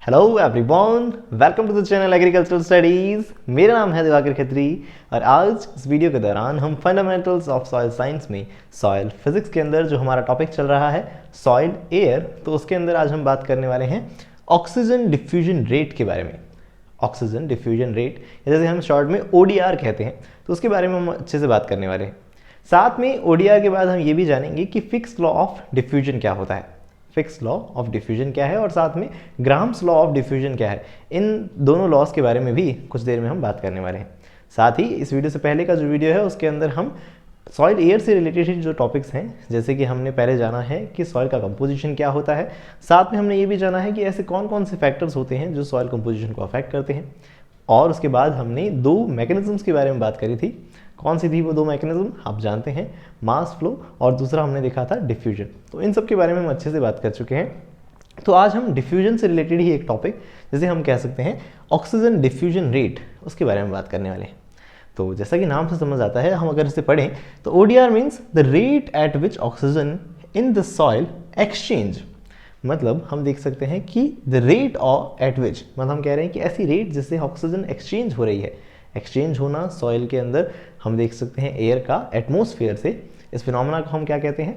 Hello everyone, welcome to the channel agricultural studies. मेरा नाम है दिवाकर खत्री और आज इस वीडियो के दौरान हम फंडामेंटल्स ऑफ सॉइल साइंस में सॉइल फिजिक्स के अंदर जो हमारा टॉपिक चल रहा है सॉइल एयर, तो उसके अंदर आज हम बात करने वाले हैं ऑक्सीजन डिफ्यूजन रेट के बारे में। ऑक्सीजन डिफ्यूजन रेट, जैसे हम शॉर्ट में ODR कहते हैं, तो उसके बारे में हम अच्छे से बात करने वाले हैं। साथ में ODR के बाद हम ये भी जानेंगे कि फिक्स्ड लॉ ऑफ डिफ्यूजन क्या होता है, फिक्स लॉ ऑफ डिफ्यूजन क्या है, और साथ में ग्राम्स लॉ ऑफ डिफ्यूजन क्या है। इन दोनों लॉस के बारे में भी कुछ देर में हम बात करने वाले हैं। साथ ही इस वीडियो से पहले का जो वीडियो है उसके अंदर हम सॉइल एयर से रिलेटेड जो टॉपिक्स हैं, जैसे कि हमने पहले जाना है कि सॉइल का कंपोजिशन क्या होता है, साथ में हमने ये भी जाना है कि ऐसे कौन कौन से फैक्टर्स होते हैं जो सॉइल कंपोजिशन को अफेक्ट करते हैं, और उसके बाद हमने दो मैकेनिज्म्स के बारे में बात करी थी। कौन सी थी वो दो मैकेनिज्म, आप जानते हैं, मास फ्लो और दूसरा हमने देखा था डिफ्यूजन। तो इन सब के बारे में हम अच्छे से बात कर चुके हैं। तो आज हम डिफ्यूजन से रिलेटेड ही एक टॉपिक, जैसे हम कह सकते हैं ऑक्सीजन डिफ्यूजन रेट, उसके बारे में बात करने वाले हैं। तो जैसा कि नाम से समझ आता है, हम अगर इसे पढ़ें तो ODR means the rate at which oxygen in the soil exchange. मतलब हम देख सकते हैं कि द रेट ऑफ एट विच, मतलब हम कह रहे हैं कि ऐसी रेट जिससे ऑक्सीजन एक्सचेंज हो रही है। एक्सचेंज होना सॉइल के अंदर हम देख सकते हैं एयर का एटमॉस्फेयर से, इस फिनोमेना को हम क्या कहते हैं,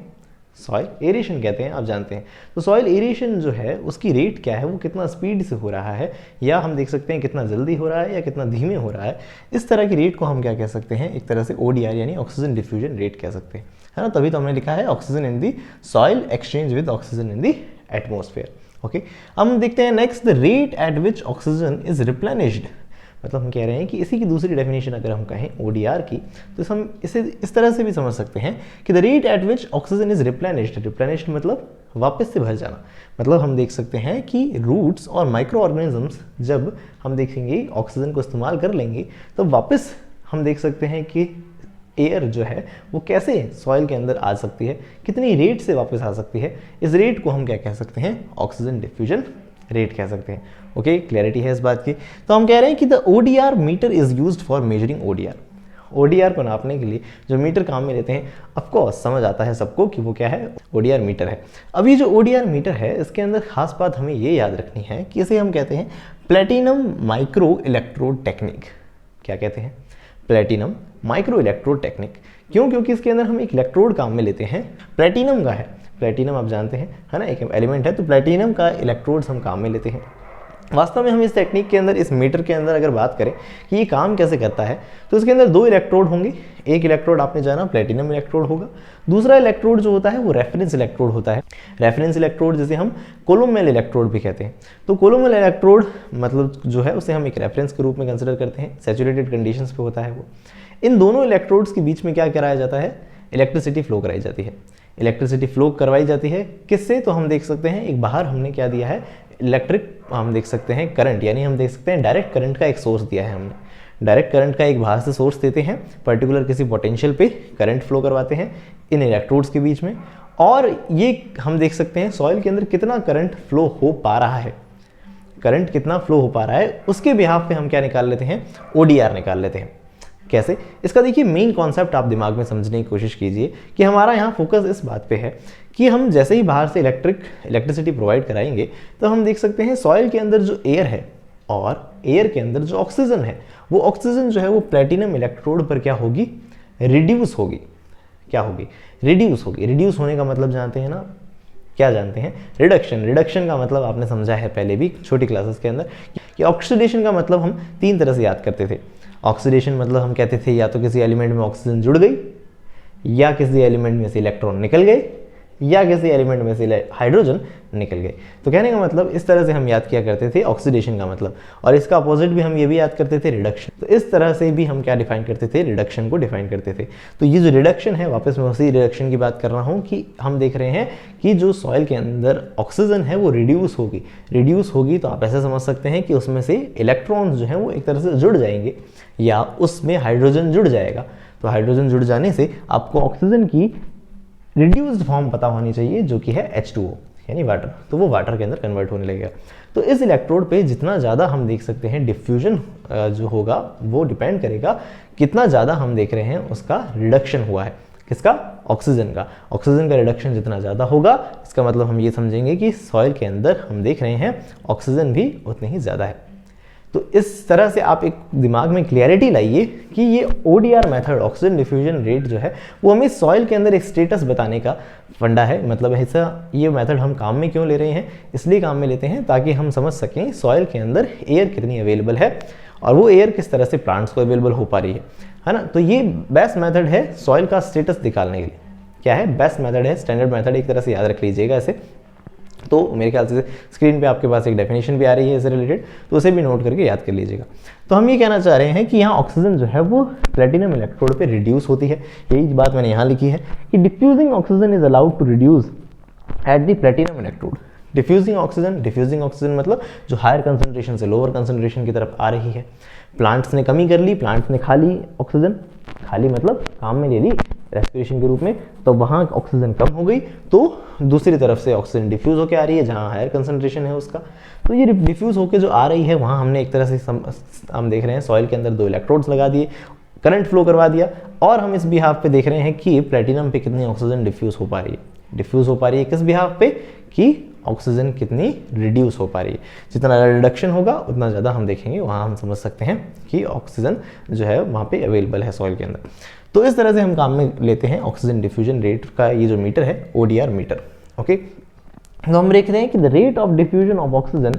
सॉइल एरेशन कहते हैं, आप जानते हैं। तो सॉइल एरेशन जो है उसकी रेट क्या है, वो कितना स्पीड से हो रहा है, या हम देख सकते हैं कितना जल्दी हो रहा है या कितना धीमे हो रहा है। इस तरह की रेट को हम क्या कह सकते हैं, एक तरह से ODR यानी ऑक्सीजन डिफ्यूजन रेट कह सकते हैं, है ना। तभी तो हमने लिखा है oxygen in the soil exchange with oxygen in the atmosphere. Okay, हम देखते हैं next, the rate at which oxygen is replenished. मतलब हम कह रहे हैं कि इसी की दूसरी डेफिनेशन अगर हम कहें ODR की, तो हम इसे इस तरह से भी समझ सकते हैं कि the rate at which oxygen is replenished. Replenished मतलब वापस से भर जाना। मतलब हम देख सकते हैं कि रूट्स और माइक्रो ऑर्गेनिजम्स जब हम देखेंगे ऑक्सीजन को इस्तेमाल कर लेंगे, तो वापस हम देख सकते हैं कि एयर जो है वो कैसे सॉइल के अंदर आ सकती है, कितनी रेट से वापस आ सकती है। इस रेट को हम क्या कह सकते हैं, ऑक्सीजन डिफ्यूजन रेट कह सकते हैं। ओके, क्लैरिटी है इस बात की। तो हम कह रहे हैं कि the ODR meter is used for measuring ODR। ODR को नापने के लिए जो मीटर काम में लेते हैं, ऑफकोर्स समझ आता है सबको कि वो क्या है, ODR मीटर है। अभी जो ODR मीटर है, इसके अंदर खास बात हमें ये याद रखनी है कि इसे हम कहते हैं प्लेटिनम माइक्रो इलेक्ट्रोड टेक्निक। क्या कहते हैं, प्लेटिनम माइक्रो इलेक्ट्रोड टेक्निक। क्यों? क्योंकि इसके अंदर हम एक इलेक्ट्रोड काम में लेते हैं, प्लेटिनम का है। प्लेटिनम आप जानते हैं, है ना, एक एलिमेंट है, तो प्लेटिनम का इलेक्ट्रोड्स हम काम में लेते हैं। वास्तव में हम इस टेक्निक के अंदर, इस मीटर के अंदर अगर बात करें कि ये काम कैसे करता है, तो इसके अंदर दो इलेक्ट्रोड होंगे। एक इलेक्ट्रोड आपने जाना प्लेटिनम इलेक्ट्रोड होगा, दूसरा इलेक्ट्रोड जो होता है वो रेफरेंस इलेक्ट्रोड होता है। रेफरेंस इलेक्ट्रोड जिसे हम कोलोमेल इलेक्ट्रोड भी कहते हैं। तो कोलोमेल इलेक्ट्रोड मतलब जो है उसे हम एक रेफरेंस के रूप में कंसिडर करते हैं, सैचुरेटेड कंडीशंस पे होता है वो। इन दोनों इलेक्ट्रोड्स के बीच में क्या कराया जाता है, इलेक्ट्रिसिटी फ्लो कराई जाती है। इलेक्ट्रिसिटी फ्लो करवाई जाती है किससे, तो हम देख सकते हैं एक बाहर हमने क्या दिया है, इलेक्ट्रिक, हम देख सकते हैं करंट, यानी हम देख सकते हैं डायरेक्ट करंट का एक सोर्स दिया है हमने। डायरेक्ट करंट का एक बाहर से सोर्स देते हैं, पर्टिकुलर किसी पोटेंशियल पे करंट फ्लो करवाते हैं इन इलेक्ट्रोड्स के बीच में, और ये हम देख सकते हैं सॉइल के अंदर कितना करंट फ्लो हो पा रहा है, करंट कितना फ्लो हो पा रहा है, उसके बिहाफ पे हम क्या निकाल लेते हैं, ODR निकाल लेते हैं। कैसे, इसका देखिए मेन कॉन्सेप्ट आप दिमाग में समझने की कोशिश कीजिए कि हमारा यहाँ फोकस इस बात पे है कि हम जैसे ही बाहर से इलेक्ट्रिसिटी प्रोवाइड कराएंगे, तो हम देख सकते हैं सॉइल के अंदर जो एयर है और एयर के अंदर जो ऑक्सीजन है, वो ऑक्सीजन जो है वो प्लेटिनम इलेक्ट्रोड पर क्या होगी, रिड्यूस होगी। क्या होगी, रिड्यूस होगी। रिड्यूस होने का मतलब जानते हैं ना, क्या जानते हैं, रिडक्शन। रिडक्शन का मतलब आपने समझा है पहले भी छोटी क्लासेस के अंदर कि ऑक्सीडेशन का मतलब हम तीन तरह से याद करते थे। ऑक्सीडेशन मतलब हम कहते थे या तो किसी एलिमेंट में ऑक्सीजन जुड़ गई, या किसी एलिमेंट में से इलेक्ट्रॉन निकल गए, या किसी एलिमेंट में से हाइड्रोजन निकल गए। तो कहने का मतलब इस तरह से हम याद किया करते थे ऑक्सीडेशन का मतलब, और इसका अपोजिट भी हम ये भी याद करते थे, रिडक्शन। तो इस तरह से भी हम क्या डिफाइन करते थे, रिडक्शन को डिफाइन करते थे। तो ये जो रिडक्शन है, वापस मैं उसी रिडक्शन की बात कर रहा हूँ कि हम देख रहे हैं कि जो सॉइल के अंदर ऑक्सीजन है वो रिड्यूस होगी। रिड्यूस होगी तो आप ऐसे समझ सकते हैं कि उसमें से इलेक्ट्रॉन्स जो हैं वो एक तरह से जुड़ जाएंगे, या उसमें हाइड्रोजन जुड़ जाएगा। तो हाइड्रोजन जुड़ जाने से आपको ऑक्सीजन की रिड्यूस्ड फॉर्म पता होनी चाहिए, जो कि है H2O यानी वाटर, तो वो वाटर के अंदर कन्वर्ट होने लगेगा। तो इस इलेक्ट्रोड पे जितना ज़्यादा हम देख सकते हैं डिफ्यूजन जो होगा, वो डिपेंड करेगा कितना ज़्यादा हम देख रहे हैं उसका रिडक्शन हुआ है। किसका? ऑक्सीजन का। ऑक्सीजन का रिडक्शन जितना ज़्यादा होगा, इसका मतलब हम ये समझेंगे कि सॉइल के अंदर हम देख रहे हैं ऑक्सीजन भी उतनी ही ज़्यादा है। तो इस तरह से आप एक दिमाग में क्लियरिटी लाइए कि ये ODR method, oxygen diffusion rate जो है, वो हमें सॉइल के अंदर एक स्टेटस बताने का फंडा है। मतलब ऐसा ये मेथड हम काम में क्यों ले रहे हैं? इसलिए काम में लेते हैं ताकि हम समझ सकें सॉइल के अंदर एयर कितनी अवेलेबल है और वो एयर किस तरह से प्लांट्स को अवेलेबल हो पा रही है ना। तो ये बेस्ट मेथड है सॉइल का स्टेटस निकालने के लिए। क्या है? बेस्ट मेथड है, स्टैंडर्ड मेथड, एक तरह से याद रख लीजिएगा इसे। तो मेरे ख्याल से स्क्रीन पे आपके पास एक डेफिनेशन भी आ रही है इससे रिलेटेड, तो उसे भी नोट करके याद कर लीजिएगा। तो हम ये कहना चाह रहे हैं कि यहाँ ऑक्सीजन जो है वो प्लेटिनम इलेक्ट्रोड पे रिड्यूस होती है। यही बात मैंने यहाँ लिखी है कि diffusing oxygen is allowed to reduce at the platinum electrode. Diffusing oxygen मतलब जो हायर कंसंट्रेशन से लोअर कंसंट्रेशन की तरफ आ रही है। प्लांट्स ने कमी कर ली, प्लांट्स ने खा ली ऑक्सीजन, खाली मतलब काम में ले ली रेस्पिरेशन के रूप में, तो वहाँ ऑक्सीजन कम हो गई, तो दूसरी तरफ से ऑक्सीजन डिफ्यूज़ होकर आ रही है जहाँ हायर कंसंट्रेशन है उसका। तो ये डिफ्यूज़ होकर जो आ रही है वहाँ हमने एक तरह से हम देख रहे हैं सॉइल के अंदर 2 इलेक्ट्रोड्स लगा दिए, करंट फ्लो करवा दिया, और हम इस बिहाफ पे देख रहे हैं कि प्लेटिनम पे कितनी ऑक्सीजन डिफ्यूज़ हो पा रही है। डिफ्यूज़ हो पा रही है किस बिहाफ पे? कि ऑक्सीजन कितनी रिड्यूस हो पा रही है। जितना रिडक्शन होगा उतना ज़्यादा हम देखेंगे, वहाँ हम समझ सकते हैं कि ऑक्सीजन जो है वहाँ पे अवेलेबल है सॉइल के अंदर। तो इस तरह से हम काम में लेते हैं ऑक्सीजन डिफ्यूजन रेट का ये जो मीटर है, ODR मीटर। ओके, तो हम देखते हैं कि the rate of diffusion of oxygen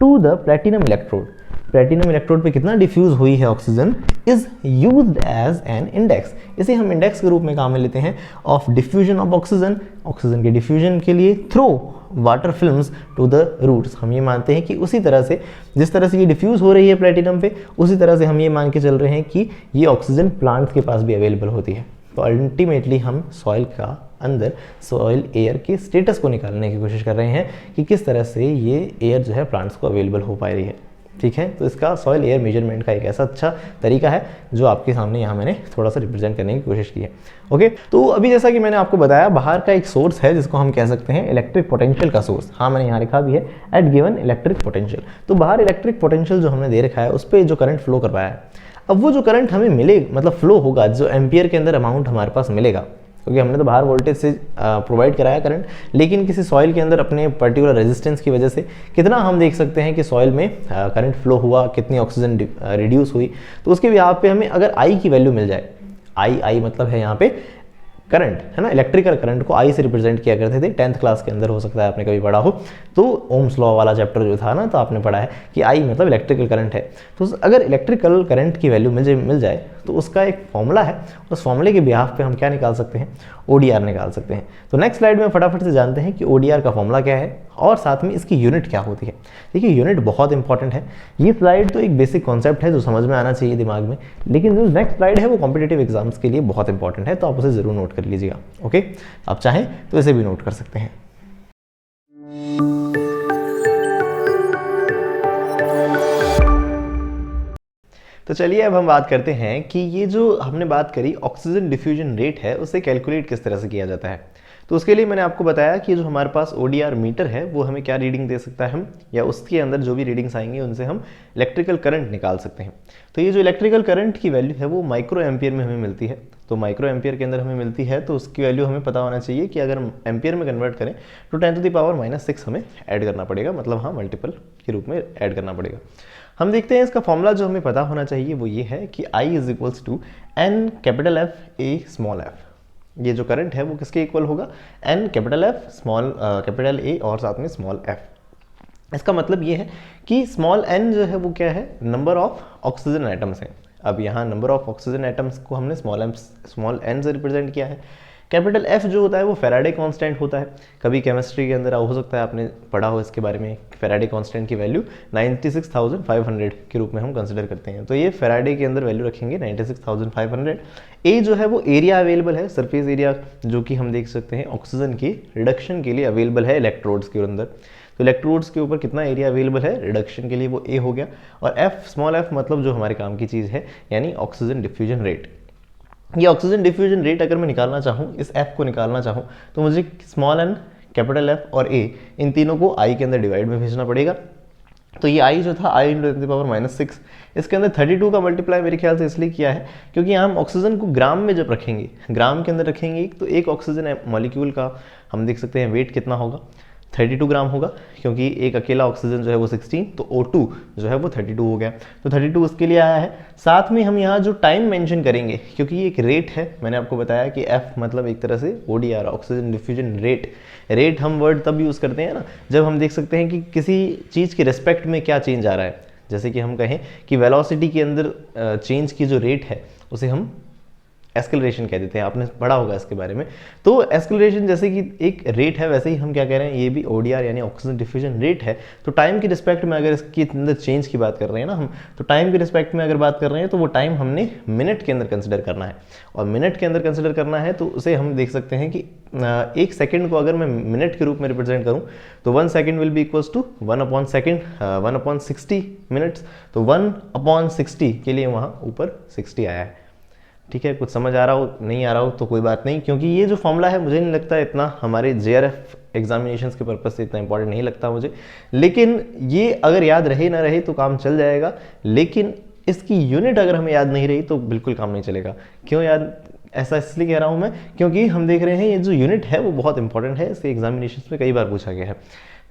to the platinum electrode, platinum electrode पे कितना डिफ्यूज हुई है oxygen, is used as an index. इसे हम इंडेक्स के रूप में काम में लेते हैं of diffusion of oxygen, oxygen के डिफ्यूजन के लिए through water films to the roots. हम ये मानते हैं कि उसी तरह से जिस तरह से ये डिफ्यूज हो रही है प्लेटिनम पे, उसी तरह से हम ये मान के चल रहे हैं कि ये ऑक्सीजन प्लांट्स के पास भी अवेलेबल होती है। तो अल्टीमेटली हम सॉइल का अंदर सॉइल एयर के स्टेटस को निकालने की कोशिश कर रहे हैं कि किस तरह से ये एयर जो है प्लांट्स को अवेलेबल हो पा रही है। ठीक है, तो इसका सॉइल एयर मेजरमेंट का एक ऐसा अच्छा तरीका है जो आपके सामने यहाँ मैंने थोड़ा सा रिप्रेजेंट करने की कोशिश की है। ओके, तो अभी जैसा कि मैंने आपको बताया, बाहर का एक सोर्स है जिसको हम कह सकते हैं इलेक्ट्रिक पोटेंशियल का सोर्स। हाँ, मैंने यहाँ लिखा भी है एट गिवन इलेक्ट्रिक पोटेंशियल। तो बाहर इलेक्ट्रिक पोटेंशियल जो हमने दे रखा है उस पर जो करंट फ्लो करवाया है, अब वो जो करंट हमें मिले मतलब फ्लो होगा, जो एम्पियर के अंदर अमाउंट हमारे पास मिलेगा, क्योंकि हमने तो बाहर वोल्टेज से प्रोवाइड कराया करंट, लेकिन किसी सॉइल के अंदर अपने पर्टिकुलर रेजिस्टेंस की वजह से कितना हम देख सकते हैं कि सॉइल में करंट फ्लो हुआ, कितनी ऑक्सीजन रिड्यूस हुई। तो उसके भी आप पे हमें अगर आई की वैल्यू मिल जाए, आई मतलब है यहाँ पे करंट, है ना। इलेक्ट्रिकल करंट को आई से रिप्रेजेंट किया करते थे 10th क्लास के अंदर, हो सकता है आपने कभी पढ़ा हो। तो ओम्स लॉ वाला चैप्टर जो था ना, तो आपने पढ़ा है कि आई मतलब इलेक्ट्रिकल करंट है। तो अगर इलेक्ट्रिकल करंट की वैल्यू मिल जाए तो उसका एक फॉर्मूला है, उस फॉर्मूले के बिहाफ पे हम क्या निकाल सकते हैं, ODR निकाल सकते हैं। तो नेक्स्ट स्लाइड में फटाफट से जानते हैं कि ODR का फॉर्मूला क्या है और साथ में इसकी यूनिट क्या होती है। देखिए, यूनिट बहुत इंपॉर्टेंट है। ये स्लाइड तो एक बेसिक कॉन्सेप्ट है जो समझ में आना चाहिए दिमाग में, लेकिन जो नेक्स्ट स्लाइड है वो कॉम्पिटिटिव एग्जाम्स के लिए बहुत इंपॉर्टेंट है, तो आप उसे जरूर नोट कर लीजिएगा। ओके, आप चाहें तो इसे भी नोट कर सकते हैं। तो चलिए अब हम बात करते हैं कि ये जो हमने बात करी ऑक्सीजन डिफ्यूजन रेट है, उसे कैलकुलेट किस तरह से किया जाता है। तो उसके लिए मैंने आपको बताया कि जो हमारे पास ODR मीटर है वो हमें क्या रीडिंग दे सकता है, हम या उसके अंदर जो भी रीडिंग्स आएंगे उनसे हम इलेक्ट्रिकल करंट निकाल सकते हैं। तो ये जो इलेक्ट्रिकल करंट की वैल्यू है वो माइक्रो एम्पियर में हमें मिलती है। तो माइक्रो एम्पियर के अंदर हमें मिलती है, तो उसकी वैल्यू हमें पता होना चाहिए कि अगर हम एम्पियर में कन्वर्ट करें तो 10⁻⁻⁶ हमें ऐड करना पड़ेगा, मतलब हाँ मल्टीपल के रूप में ऐड करना पड़ेगा। हम देखते हैं इसका फॉर्मूला जो हमें पता होना चाहिए वो ये है कि I is equals to N capital F A small f। ये जो करंट है वो किसके इक्वल होगा, N capital F small capital A और साथ में स्मॉल f। इसका मतलब ये है कि स्मॉल n जो है वो क्या है, नंबर ऑफ ऑक्सीजन एटम्स है। अब यहाँ नंबर ऑफ ऑक्सीजन एटम्स को हमने स्मॉल n से रिप्रेजेंट किया है। कैपिटल F जो होता है वो फेराडे कांस्टेंट होता है। कभी केमिस्ट्री के अंदर हो सकता है आपने पढ़ा हो इसके बारे में, फेराडे कांस्टेंट की वैल्यू 96,500 के रूप में हम कंसिडर करते हैं। तो ये फेराडे के अंदर वैल्यू रखेंगे 96,500। ए जो है वो एरिया अवेलेबल है, सरफेस एरिया, जो कि हम देख सकते हैं ऑक्सीजन की रिडक्शन के लिए अवेलेबल है इलेक्ट्रोड्स के अंदर। तो इलेक्ट्रोड्स के ऊपर कितना एरिया अवेलेबल है रिडक्शन के लिए, वो ए हो गया। और एफ स्मॉल f मतलब जो हमारे काम की चीज़ है, यानी ऑक्सीजन डिफ्यूजन रेट। ये ऑक्सीजन डिफ्यूजन रेट अगर मैं निकालना चाहूँ, इस f को निकालना चाहूँ, तो मुझे स्मॉल n कैपिटल F और A इन तीनों को I के अंदर डिवाइड में भेजना पड़ेगा। तो ये आई जो था आई × 10⁻⁻⁶, इसके अंदर 32 का मल्टीप्लाई मेरे ख्याल से इसलिए किया है क्योंकि यहाँ हम ऑक्सीजन को ग्राम में जब रखेंगे, ग्राम के अंदर रखेंगे, तो एक ऑक्सीजन मॉलिक्यूल का हम देख सकते हैं वेट कितना होगा, 32 ग्राम होगा, क्योंकि एक अकेला ऑक्सीजन जो है वो 16, तो O2 जो है वो 32 हो गया, तो 32 उसके लिए आया है। साथ में हम यहाँ जो टाइम मेंशन करेंगे, क्योंकि ये एक रेट है, मैंने आपको बताया कि F मतलब एक तरह से ODR, oxygen diffusion rate. Rate हम वर्ड तब यूज़ करते हैं ना जब हम देख सकते हैं कि किसी चीज़ के रिस्पेक्ट में क्या चेंज आ रहा है। जैसे कि हम कहें कि वेलोसिटी के अंदर चेंज की जो रेट है उसे हम एस्केलरेशन कह देते हैं, आपने पढ़ा होगा इसके बारे में। तो एस्केलरेशन जैसे कि एक रेट है, वैसे ही हम क्या कह रहे हैं, ये भी ODR यानी ऑक्सीजन डिफ्यूजन रेट है। तो टाइम के रिस्पेक्ट में अगर इसके अंदर चेंज की बात कर रहे हैं ना हम, तो टाइम के रिस्पेक्ट में अगर बात कर रहे हैं तो वो टाइम हमने मिनट के अंदर कंसिडर करना है, और मिनट के अंदर कंसिडर करना है तो उसे हम देख सकते हैं कि एक सेकंड को अगर मैं मिनट के रूप में रिप्रेजेंट करूं तो 1 second will be equals to 1/60 minutes. तो 1/60 के लिए वहाँ ऊपर 60 आया है। ठीक है, कुछ समझ आ रहा हो, नहीं आ रहा हो तो कोई बात नहीं, क्योंकि ये जो फॉर्मूला है मुझे नहीं लगता इतना हमारे JRF एग्जामिनेशंस के पर्पज से इतना इंपॉर्टेंट नहीं लगता मुझे, लेकिन ये अगर याद रहे ना रहे तो काम चल जाएगा, लेकिन इसकी यूनिट अगर हमें याद नहीं रही तो बिल्कुल काम नहीं चलेगा। क्यों याद, ऐसा इसलिए कह रहा हूँ मैं क्योंकि हम देख रहे हैं ये जो यूनिट है वो बहुत इंपॉर्टेंट है, इसके एग्जामिनेशंस में कई बार पूछा गया है।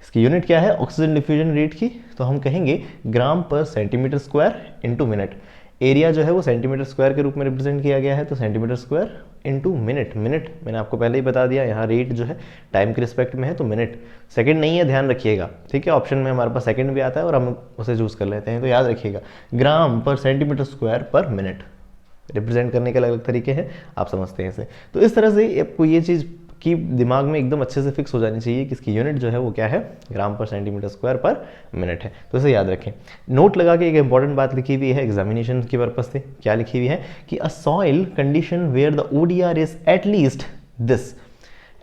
इसकी यूनिट क्या है ऑक्सीजन डिफ्यूजन रेट की, तो हम कहेंगे ग्राम पर centimetre square into minute. Area जो है वो सेंटीमीटर स्क्वायर के रूप में रिप्रेजेंट किया गया है, तो centimetre square into minute. Minute मैंने आपको पहले ही बता दिया, यहाँ रेट जो है टाइम के रिस्पेक्ट में है तो मिनट, सेकंड नहीं है, ध्यान रखिएगा। ठीक है, ऑप्शन में हमारे पास सेकंड भी आता है और हम उसे चूज कर लेते हैं, तो याद रखिएगा ग्राम पर सेंटीमीटर स्क्वायर पर मिनट। रिप्रेजेंट करने के अलग अलग तरीके हैं, आप समझते हैं इसे। तो इस तरह से आपको ये चीज़ की दिमाग में एकदम अच्छे से फिक्स हो जानी चाहिए कि इसकी यूनिट जो है वो क्या है, ग्राम पर सेंटीमीटर स्क्वायर पर मिनट है, तो इसे याद रखें। नोट लगा के एक इंपॉर्टेंट बात लिखी हुई है एग्जामिनेशन के पर्पज से, क्या लिखी हुई है कि a soil condition where the ODR is at least this.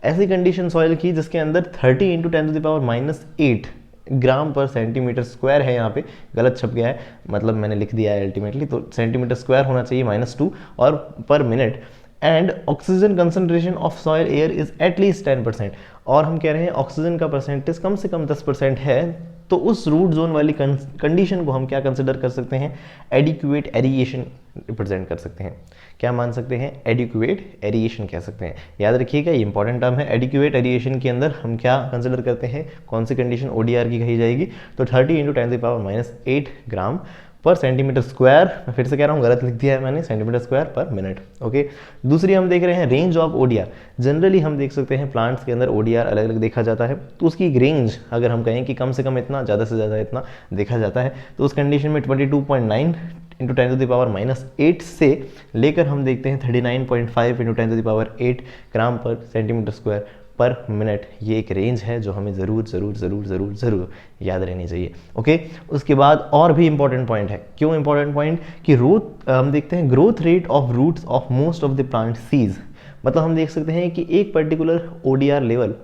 ऐसी कंडीशन सॉइल की जिसके अंदर 30 × 10⁻⁸ ग्राम पर सेंटीमीटर स्क्वायर है, यहाँ पे गलत छप गया है, मतलब मैंने लिख दिया है अल्टीमेटली, तो सेंटीमीटर स्क्वायर होना चाहिए -2 और पर minute. And oxygen concentration of soil air is at least 10%, और हम कह रहे हैं ऑक्सीजन का परसेंटेज कम से कम 10% है, तो उस रूट जोन वाली कंडीशन को हम क्या कंसिडर कर सकते हैं, एडिक्वेट एरिएशन रिप्रेजेंट कर सकते हैं। क्या मान सकते हैं, एडिक्वेट एरिएशन कह सकते हैं। याद रखिएगा ये इंपॉर्टेंट टर्म है। एडिक्वेट एरिएशन के अंदर हम क्या कंसिडर करते हैं, कौन सी कंडीशन ODR की कही जाएगी, तो 30 × 10⁻⁸ ग्राम पर सेंटीमीटर स्क्वायर, मैं फिर से कह रहा हूँ गलत लिख दिया है मैंने, सेंटीमीटर स्क्वायर पर मिनट। ओके, दूसरी हम देख रहे हैं रेंज ऑफ ODR। जनरली हम देख सकते हैं प्लांट्स के अंदर ODR अलग अलग देखा जाता है, तो उसकी एक रेंज अगर हम कहें कि कम से कम इतना, ज़्यादा से ज़्यादा इतना देखा जाता है, तो उस कंडीशन में 22.9 × 10⁻⁸ से लेकर हम देखते हैं 39.5 × 10⁸ ग्राम पर सेंटीमीटर स्क्वायर पर मिनट। ये एक रेंज है जो हमें ज़रूर ज़रूर ज़रूर ज़रूर ज़रूर याद रहनी चाहिए। ओके, उसके बाद और भी इंपॉर्टेंट पॉइंट है। क्यों इंपॉर्टेंट पॉइंट, कि हम देखते हैं growth rate of roots of most of the plant सीज। मतलब हम देख सकते हैं कि एक पर्टिकुलर ODR लेवल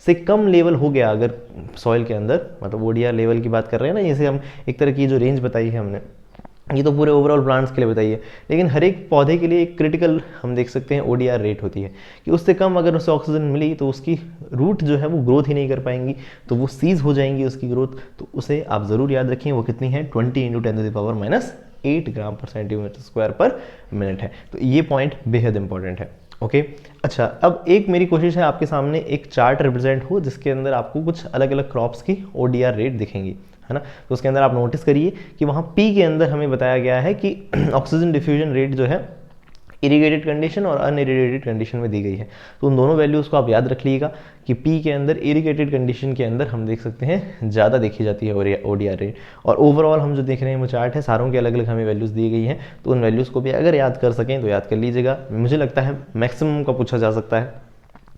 से कम लेवल हो गया अगर सॉइल के अंदर, मतलब ODR लेवल की बात कर रहे हैं ना, जैसे हम एक तरह की जो रेंज बताई है हमने, ये तो पूरे ओवरऑल प्लांट्स के लिए बताइए, लेकिन हर एक पौधे के लिए एक क्रिटिकल हम देख सकते हैं ODR रेट होती है कि उससे कम अगर उसे ऑक्सीजन मिली तो उसकी रूट जो है वो ग्रोथ ही नहीं कर पाएंगी, तो वो सीज हो जाएंगी उसकी ग्रोथ। तो उसे आप ज़रूर याद रखें, वो कितनी है, 20 × 10⁻⁸ ग्राम पर सेंटीमीटर स्क्वायर पर मिनट है। तो ये पॉइंट बेहद इंपॉर्टेंट है। ओके, अच्छा, अब एक मेरी कोशिश है आपके सामने एक चार्ट रिप्रेजेंट हो जिसके अंदर आपको कुछ अलग अलग क्रॉप्स की ODR रेट दिखेंगी, है ना। तो उसके अंदर आप नोटिस करिए कि वहाँ P के अंदर हमें बताया गया है कि ऑक्सीजन डिफ्यूजन रेट जो है इरीगेटेड कंडीशन और अनइरीगेटेड कंडीशन में दी गई है। तो उन दोनों वैल्यूज़ को आप याद रख लीजिएगा कि P के अंदर इरीगेटेड कंडीशन के अंदर हम देख सकते हैं ज़्यादा देखी जाती है ODR रेट, और ओवरऑल हम जो देख रहे हैं वो चार्ट है, सारों के अलग अलग हमें वैल्यूज़ दी गई हैं, तो उन वैल्यूज़ को भी अगर याद कर सकें तो याद कर लीजिएगा। मुझे लगता है मैक्सिमम का पूछा जा सकता है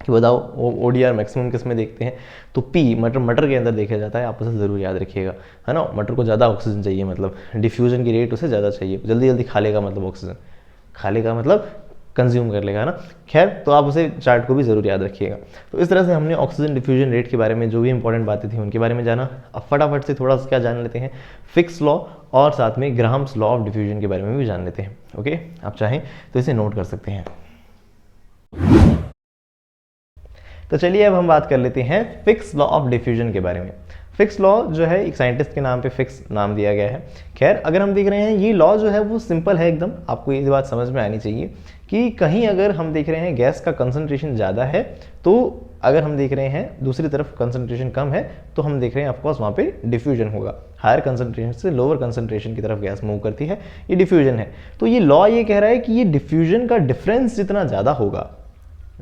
कि बताओ ODR मैक्सिमम किस में देखते हैं, तो P मटर के अंदर देखा जाता है, आप उसे ज़रूर याद रखिएगा, है ना। मटर को ज़्यादा ऑक्सीजन चाहिए, मतलब डिफ्यूजन की रेट उसे ज़्यादा चाहिए, जल्दी जल्दी खा लेगा, मतलब ऑक्सीजन खा लेगा मतलब कंज्यूम कर लेगा, है ना। खैर, तो आप उसे चार्ट को भी ज़रूर याद रखिएगा। तो इस तरह से हमने ऑक्सीजन डिफ्यूजन रेट के बारे में जो भी इंपॉर्टेंट बातें थी उनके बारे में जाना। अब फटाफट से थोड़ा सा क्या जान लेते हैं, फिक्स लॉ और साथ में ग्राम्स लॉ ऑफ डिफ्यूजन के बारे में भी जान लेते हैं। ओके, आप चाहें तो इसे नोट कर सकते हैं। तो चलिए अब हम बात कर लेते हैं फिक्स लॉ ऑफ डिफ्यूजन के बारे में। फिक्स लॉ जो है एक साइंटिस्ट के नाम पे फिक्स नाम दिया गया है। खैर अगर हम देख रहे हैं ये लॉ जो है वो सिंपल है एकदम, आपको ये बात समझ में आनी चाहिए कि कहीं अगर हम देख रहे हैं गैस का कंसंट्रेशन ज़्यादा है, तो अगर हम देख रहे हैं दूसरी तरफ कंसंट्रेशन कम है, तो हम देख रहे हैं ऑफकोर्स वहाँ पे डिफ्यूजन होगा। हायर कंसंट्रेशन से लोअर कंसंट्रेशन की तरफ गैस मूव करती है, ये डिफ्यूजन है। तो ये लॉ ये कह रहा है कि ये डिफ्यूजन का डिफरेंस जितना ज़्यादा होगा,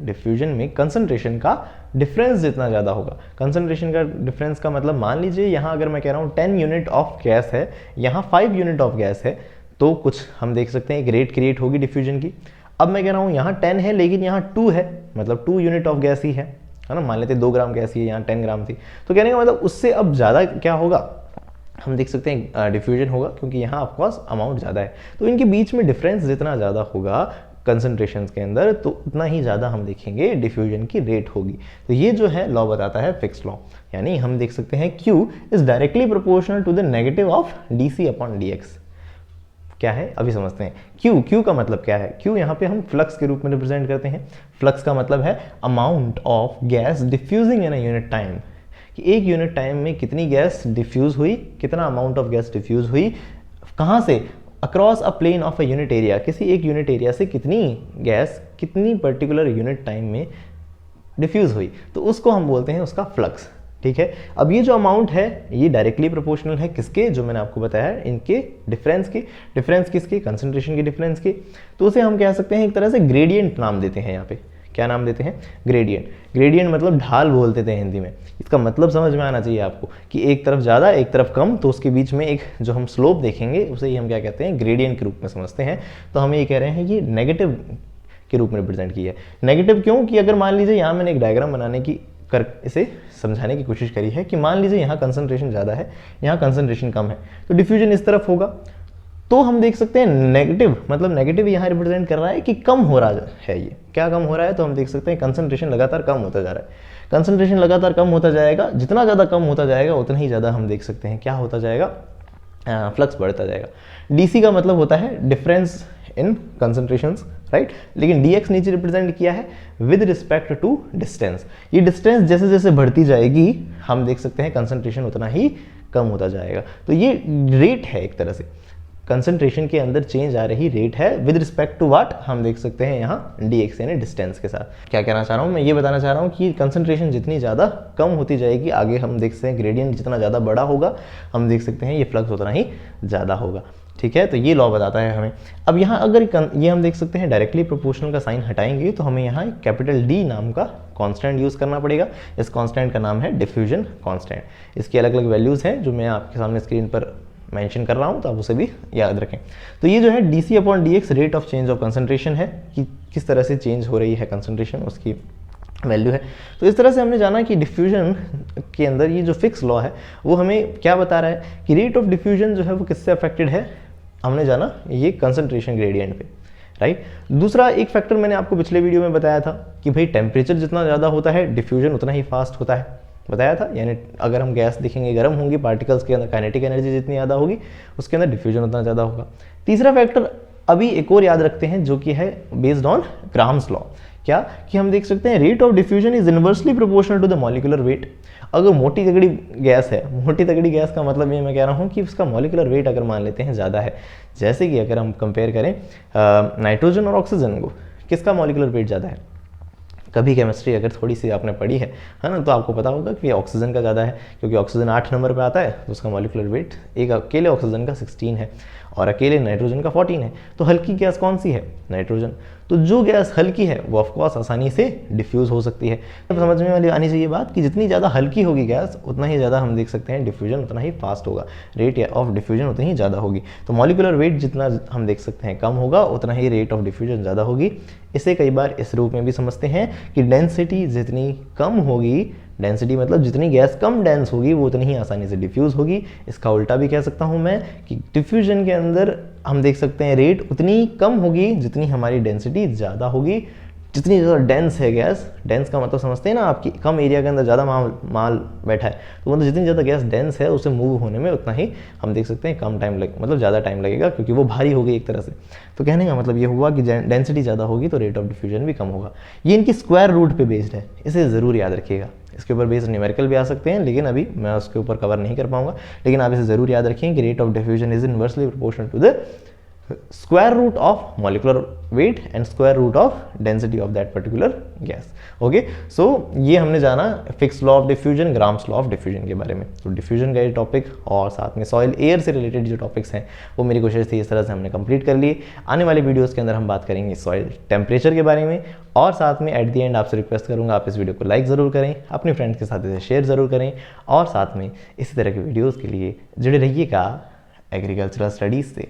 डिफ्यूजन में कंसंट्रेशन का डिफरेंस जितना ज़्यादा होगा, कंसंट्रेशन का डिफरेंस का मतलब मान लीजिए यहाँ अगर मैं कह रहा हूँ 10 यूनिट ऑफ गैस है, यहाँ 5 यूनिट ऑफ गैस है, तो कुछ हम देख सकते हैं एक रेट क्रिएट होगी डिफ्यूजन की। अब मैं कह रहा हूँ यहाँ 10 है लेकिन यहाँ 2 है, मतलब 2 यूनिट ऑफ गैस ही है ना, मान लेते 2 ग्राम गैस ही है, यहाँ 10 ग्राम थी, तो कहने का मतलब उससे अब ज़्यादा क्या होगा, हम देख सकते हैं डिफ्यूजन होगा, क्योंकि यहाँ ऑफकोर्स अमाउंट ज़्यादा है। तो इनके बीच में डिफरेंस जितना ज़्यादा होगा कंसंट्रेशन के अंदर, तो उतना ही ज़्यादा हम देखेंगे डिफ्यूजन की रेट होगी। तो ये जो है लॉ बताता है फिक्स लॉ, यानी हम देख सकते हैं Q is directly proportional to the negative of dc upon dx। क्या है अभी समझते हैं। Q का मतलब क्या है, Q यहाँ पे हम फ्लक्स के रूप में रिप्रेजेंट करते हैं। फ्लक्स का मतलब है amount of gas diffusing in a unit time, कि एक यूनिट टाइम में कितनी गैस डिफ्यूज हुई, कितना अमाउंट ऑफ गैस डिफ्यूज हुई, कहाँ से, across a plane of a unit area, किसी एक यूनिट एरिया से कितनी गैस कितनी पर्टिकुलर यूनिट टाइम में डिफ्यूज हुई, तो उसको हम बोलते हैं उसका फ्लक्स। ठीक है, अब ये जो अमाउंट है ये डायरेक्टली प्रोपोर्शनल है किसके, जो मैंने आपको बताया इनके डिफरेंस के, डिफरेंस किसके, कंसंट्रेशन के डिफरेंस के। तो उसे हम कह सकते हैं एक तरह से ग्रेडियंट नाम देते हैं। यहाँ पे क्या नाम देते हैं, ग्रेडियंट। ग्रेडियंट मतलब ढाल बोलते थे हिंदी में। इसका मतलब समझ में आना चाहिए आपको कि एक तरफ ज़्यादा एक तरफ कम, तो उसके बीच में एक जो हम स्लोप देखेंगे उसे ही हम क्या कहते हैं, ग्रेडियंट के रूप में समझते हैं। तो हम ये कह रहे हैं ये नेगेटिव के रूप में रिप्रेजेंट किया है। नेगेटिव क्यों, कि अगर मान लीजिए यहाँ मैंने एक डायग्राम बनाने की इसे समझाने की कोशिश करी है कि मान लीजिए यहाँ कंसंट्रेशन ज़्यादा है, यहाँ कंसंट्रेशन कम है, तो डिफ्यूजन इस तरफ होगा, तो हम देख सकते हैं नेगेटिव, मतलब नेगेटिव यहाँ रिप्रेजेंट कर रहा है कि कम हो रहा है। ये क्या कम हो रहा है, तो हम देख सकते हैं कंसंट्रेशन लगातार कम होता जा रहा है। कंसंट्रेशन लगातार कम होता जाएगा, जितना ज़्यादा कम होता जाएगा उतना ही ज़्यादा हम देख सकते हैं क्या होता जाएगा, फ्लक्स बढ़ता जाएगा। डीसी का मतलब होता है डिफरेंस इन कंसंट्रेशंस, राइट, लेकिन dx नीचे रिप्रेजेंट किया है विद रिस्पेक्ट टू डिस्टेंस। ये डिस्टेंस जैसे जैसे बढ़ती जाएगी हम देख सकते हैं कंसंट्रेशन उतना ही कम होता जाएगा। तो ये रेट है एक तरह से, कंसंट्रेशन के अंदर चेंज आ रही रेट है विद रिस्पेक्ट टू व्हाट, हम देख सकते हैं यहाँ dx यानी डिस्टेंस के साथ। क्या कहना चाह रहा हूँ मैं, ये बताना चाह रहा हूँ कि कंसंट्रेशन जितनी ज़्यादा कम होती जाएगी, आगे हम देख सकते हैं ग्रेडियंट जितना ज़्यादा बड़ा होगा, हम देख सकते हैं ये फ्लक्स उतना ही ज़्यादा होगा। ठीक है, तो ये लॉ बताता है हमें। अब यहाँ अगर ये हम देख सकते हैं डायरेक्टली प्रोपोर्शनल का साइन हटाएंगे तो हमें यहाँ कैपिटल D नाम का कांस्टेंट यूज़ करना पड़ेगा। इस कांस्टेंट का नाम है डिफ्यूजन कांस्टेंट। इसकी अलग अलग वैल्यूज़ हैं जो मैं आपके सामने स्क्रीन पर मेंशन कर रहा हूँ, तो आप उसे भी याद रखें। तो ये जो है dc upon dx rate of change of concentration है, कि किस तरह से चेंज हो रही है कंसंट्रेशन, उसकी वैल्यू है। तो इस तरह से हमने जाना कि डिफ्यूजन के अंदर ये जो फिक्स लॉ है वो हमें क्या बता रहा है कि रेट ऑफ डिफ्यूजन जो है वो किससे अफेक्टेड है, हमने जाना ये कंसंट्रेशन ग्रेडियंट पे, राइट। दूसरा एक फैक्टर मैंने आपको पिछले वीडियो में बताया था कि भाई टेम्परेचर जितना ज़्यादा होता है डिफ्यूजन उतना ही फास्ट होता है, बताया था। यानी अगर हम गैस देखेंगे गर्म होंगी, पार्टिकल्स के अंदर काइनेटिक एनर्जी जितनी ज़्यादा होगी उसके अंदर डिफ्यूजन उतना ज़्यादा होगा। तीसरा फैक्टर अभी एक और याद रखते हैं जो कि है बेस्ड ऑन ग्राम्स लॉ। क्या कि हम देख सकते हैं rate of diffusion is inversely proportional to the molecular weight. अगर मोटी तगड़ी गैस है, मोटी तगड़ी गैस का मतलब ये मैं कह रहा हूँ कि उसका मॉलिक्यूलर वेट अगर मान लेते हैं ज़्यादा है, जैसे कि अगर हम कंपेयर करें नाइट्रोजन और ऑक्सीजन को, किसका मॉलिक्यूलर वेट ज़्यादा है। कभी केमिस्ट्री अगर थोड़ी सी आपने पढ़ी है ना, तो आपको पता होगा कि ऑक्सीजन का ज़्यादा है, क्योंकि ऑक्सीजन 8 नंबर पे आता है, तो उसका मॉलिक्यूलर वेट एक अकेले ऑक्सीजन का 16 है और अकेले नाइट्रोजन का 14 है। तो हल्की गैस कौन सी है, नाइट्रोजन। तो जो गैस हल्की है वो ऑफकोर्स आसानी से डिफ्यूज़ हो सकती है। अब समझ में वाली आनी चाहिए बात कि जितनी ज़्यादा हल्की होगी गैस उतना ही ज़्यादा हम देख सकते हैं डिफ्यूजन उतना ही फास्ट होगा, रेट ऑफ डिफ्यूजन उतनी ही ज़्यादा होगी। तो मॉलिक्यूलर वेट जितना हम देख सकते हैं कम होगा उतना ही रेट ऑफ डिफ्यूजन ज़्यादा होगी। इसे कई बार इस रूप में भी समझते हैं कि डेंसिटी जितनी कम होगी, डेंसिटी मतलब जितनी गैस कम डेंस होगी वो उतनी ही आसानी से डिफ्यूज़ होगी। इसका उल्टा भी कह सकता हूँ मैं कि डिफ्यूजन के अंदर हम देख सकते हैं रेट उतनी कम होगी जितनी हमारी डेंसिटी ज़्यादा होगी। जितनी ज़्यादा डेंस है गैस, डेंस का मतलब समझते हैं ना आपकी, कम एरिया के अंदर ज़्यादा माल बैठा है, तो मतलब जितनी ज़्यादा गैस डेंस है उसे मूव होने में उतना ही हम देख सकते हैं कम टाइम मतलब ज़्यादा टाइम लगेगा, क्योंकि वो भारी हो गई एक तरह से। तो कहने का मतलब ये हुआ कि डेंसिटी ज़्यादा होगी तो रेट ऑफ डिफ्यूजन भी कम होगा। ये इनकी स्क्वायर रूट पे बेस्ड है, इसे ज़रूर याद रखिएगा, इसके ऊपर बेस्ड न्यूमेरिकल भी आ सकते हैं, लेकिन अभी मैं उसके ऊपर कवर नहीं कर पाऊंगा। लेकिन आप इसे ज़रूर याद रखें कि rate of diffusion is inversely proportional to the square root of molecular weight and square root of density of that particular gas. Okay, so ये हमने जाना Fick's law of diffusion, Graham's law of diffusion के बारे में। तो diffusion का ये topic और साथ में सॉइल एयर से रिलेटेड जो टॉपिक्स हैं वो मेरी कोशिश थी इस तरह से हमने कंप्लीट कर लिए। आने वाले वीडियोस के अंदर हम बात करेंगे सॉइल टेम्परेचर के बारे में, और साथ में एट द एंड आपसे रिक्वेस्ट करूंगा आप इस वीडियो को लाइक ज़रूर करें, अपने फ्रेंड्स के साथ इसे शेयर ज़रूर करें, और साथ में इसी तरह के वीडियोज़ के लिए जुड़े रहिएगा एग्रीकल्चरल स्टडीज़ से।